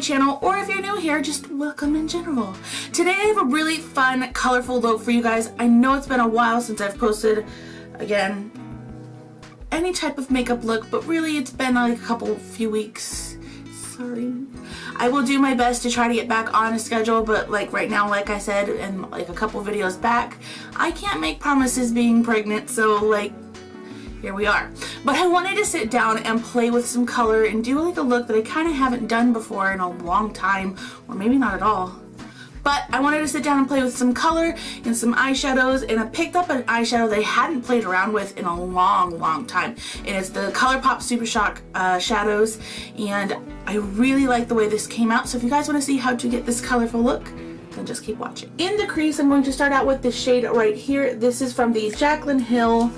channel, or if you're new here, just welcome in general. Today I have a really fun, colorful look for you guys. I know it's been a while since I've posted, again, any type of makeup look, but really it's been like a few weeks. Sorry. I will do my best to try to get back on a schedule, but like right now, like I said, and like a couple videos back, I can't make promises being pregnant, so like, here we are. But I wanted to sit down and play with some color and do like a look that I kind of haven't done before in a long time, or maybe not at all. But I wanted to sit down and play with some color and some eyeshadows, and I picked up an eyeshadow that I hadn't played around with in a long time. And it's the ColourPop Super Shock shadows, and I really like the way this came out. So if you guys want to see how to get this colorful look, then just keep watching. In the crease, I'm going to start out with this shade right here. This is from the Jaclyn Hill,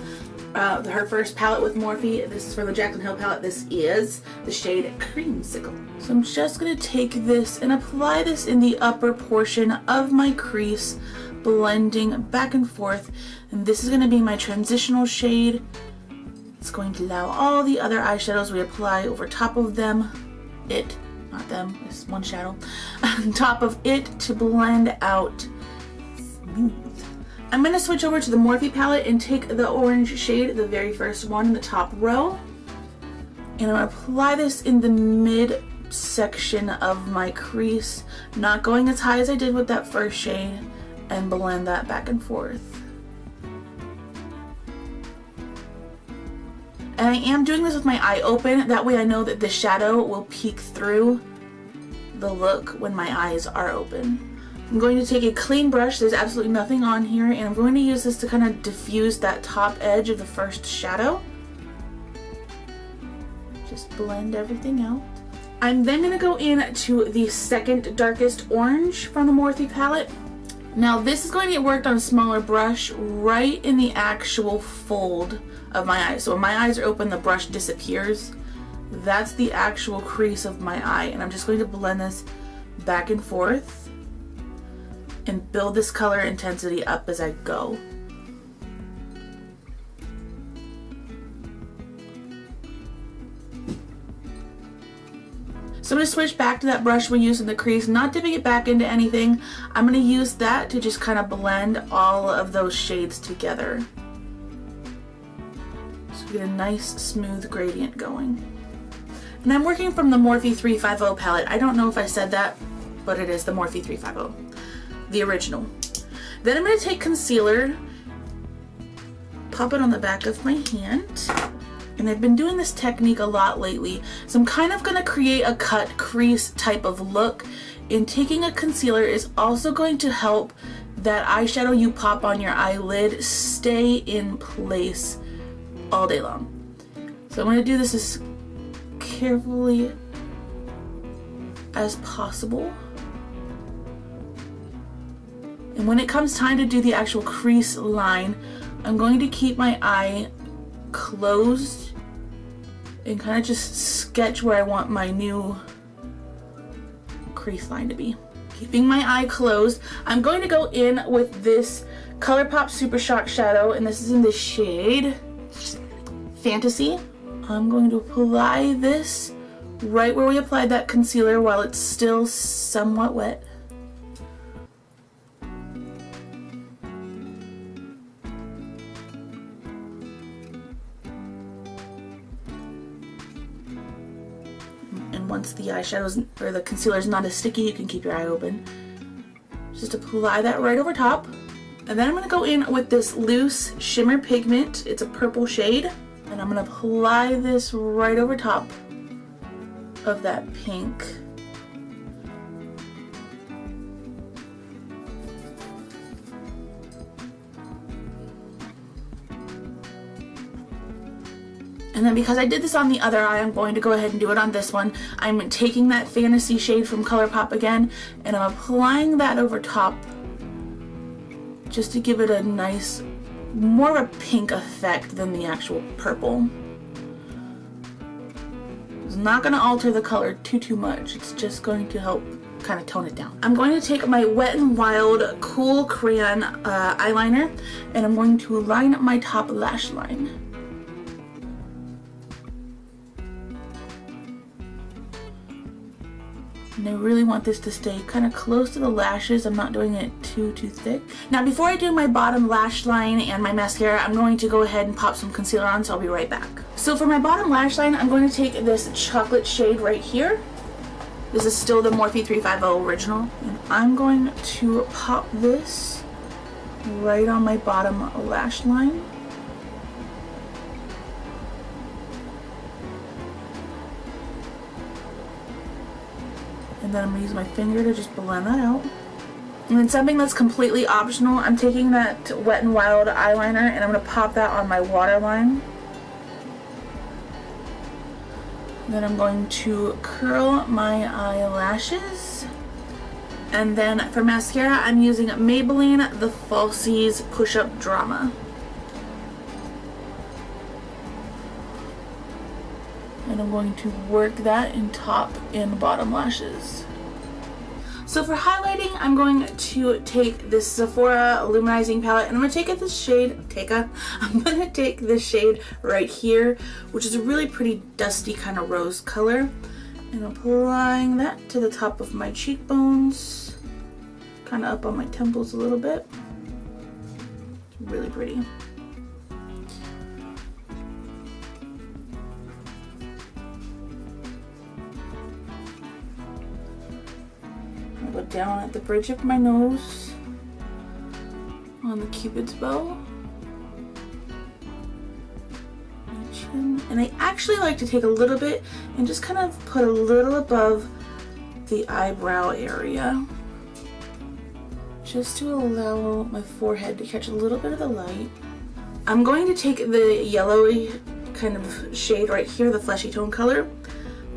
her first palette with Morphe. This is from the Jaclyn Hill palette. This is the shade Creamsicle. So I'm just going to take this and apply this in the upper portion of my crease, blending back and forth. And this is going to be my transitional shade. It's going to allow all the other eyeshadows we apply over top of them, not them, it's one shadow, on top of it to blend out smooth. I'm going to switch over to the Morphe palette and take the orange shade, the very first one in the top row, and I'm going to apply this in the mid section of my crease, not going as high as I did with that first shade, and blend that back and forth. And I am doing this with my eye open, that way I know that the shadow will peek through the look when my eyes are open. I'm going to take a clean brush, there's absolutely nothing on here, and I'm going to use this to kind of diffuse that top edge of the first shadow. Just blend everything out. I'm then going to go in to the second darkest orange from the Morphe palette. Now this is going to get worked on a smaller brush right in the actual fold of my eye. So when my eyes are open, the brush disappears. That's the actual crease of my eye, and I'm just going to blend this back and forth and build this color intensity up as I go. So I'm going to switch back to that brush we used in the crease, not dipping it back into anything. I'm going to use that to just kind of blend all of those shades together. So we get a nice smooth gradient going. And I'm working from the Morphe 350 palette. I don't know if I said that, but it is the Morphe 350. The original. Then I'm going to take concealer, pop it on the back of my hand, and I've been doing this technique a lot lately, so I'm kind of going to create a cut crease type of look, and taking a concealer is also going to help that eyeshadow you pop on your eyelid stay in place all day long. So I'm going to do this as carefully as possible. And when it comes time to do the actual crease line, I'm going to keep my eye closed and kind of just sketch where I want my new crease line to be. Keeping my eye closed, I'm going to go in with this ColourPop Super Shock shadow, and this is in the shade Fantasy. I'm going to apply this right where we applied that concealer while it's still somewhat wet. And once the eyeshadow's or the concealer's not as sticky, you can keep your eye open. Just apply that right over top. And then I'm going to go in with this loose shimmer pigment. It's a purple shade. And I'm going to apply this right over top of that pink. And then because I did this on the other eye, I'm going to go ahead and do it on this one. I'm taking that Fantasy shade from ColourPop again, and I'm applying that over top just to give it a nice, more of a pink effect than the actual purple. It's not going to alter the color too much. It's just going to help kind of tone it down. I'm going to take my Wet n Wild Cool Crayon eyeliner, and I'm going to line my top lash line. And I really want this to stay kind of close to the lashes. I'm not doing it too thick. Now before I do my bottom lash line and my mascara, I'm going to go ahead and pop some concealer on, so I'll be right back. So for my bottom lash line, I'm going to take this chocolate shade right here. This is still the Morphe 350 original. And I'm going to pop this right on my bottom lash line. And then I'm going to use my finger to just blend that out. And then something that's completely optional, I'm taking that Wet n Wild eyeliner and I'm going to pop that on my waterline. Then I'm going to curl my eyelashes. And then for mascara, I'm using Maybelline The Falsies Push Up Drama. And I'm going to work that in top and bottom lashes. So for highlighting, I'm going to take this Sephora Illuminizing palette and I'm going to take this shade, I'm going to take this shade right here, which is a really pretty dusty kind of rose color. And applying that to the top of my cheekbones, kind of up on my temples a little bit. It's really pretty. Go down at the bridge of my nose on the Cupid's bow, my chin, and I actually like to take a little bit and just kind of put a little above the eyebrow area just to allow my forehead to catch a little bit of the light. I'm going to take the yellowy kind of shade right here, the fleshy tone color,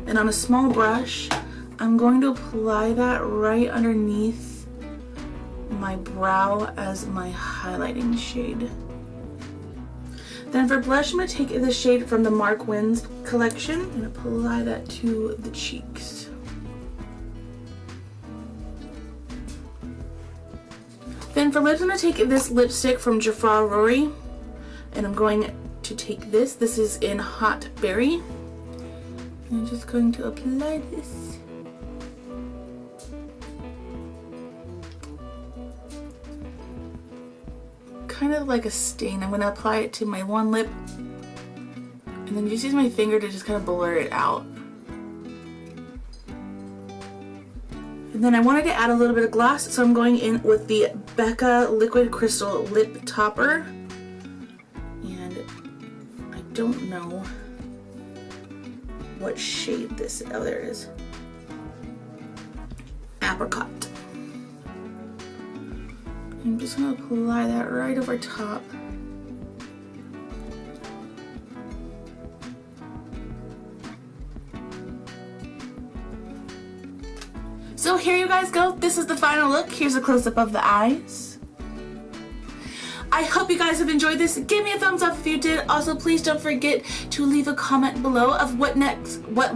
and on a small brush I'm going to apply that right underneath my brow as my highlighting shade. Then for blush, I'm going to take this shade from the Mark Wins collection and apply that to the cheeks. Then for lips, I'm going to take this lipstick from Jafra Rory and I'm going to take this. This is in Hot Berry. And I'm just going to apply this. Kind of like a stain. I'm going to apply it to my one lip and then just use my finger to just kind of blur it out. And then I wanted to add a little bit of gloss, so I'm going in with the Becca Liquid Crystal Lip Topper. And I don't know what shade this other is. Apricot. I'm just going to apply that right over top. So here you guys go. This is the final look. Here's a close-up of the eyes. I hope you guys have enjoyed this. Give me a thumbs up if you did. Also, please don't forget to leave a comment below of what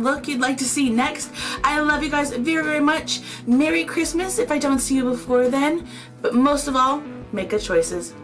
look you'd like to see next. I love you guys very, very much. Merry Christmas if I don't see you before then. But most of all, make good choices.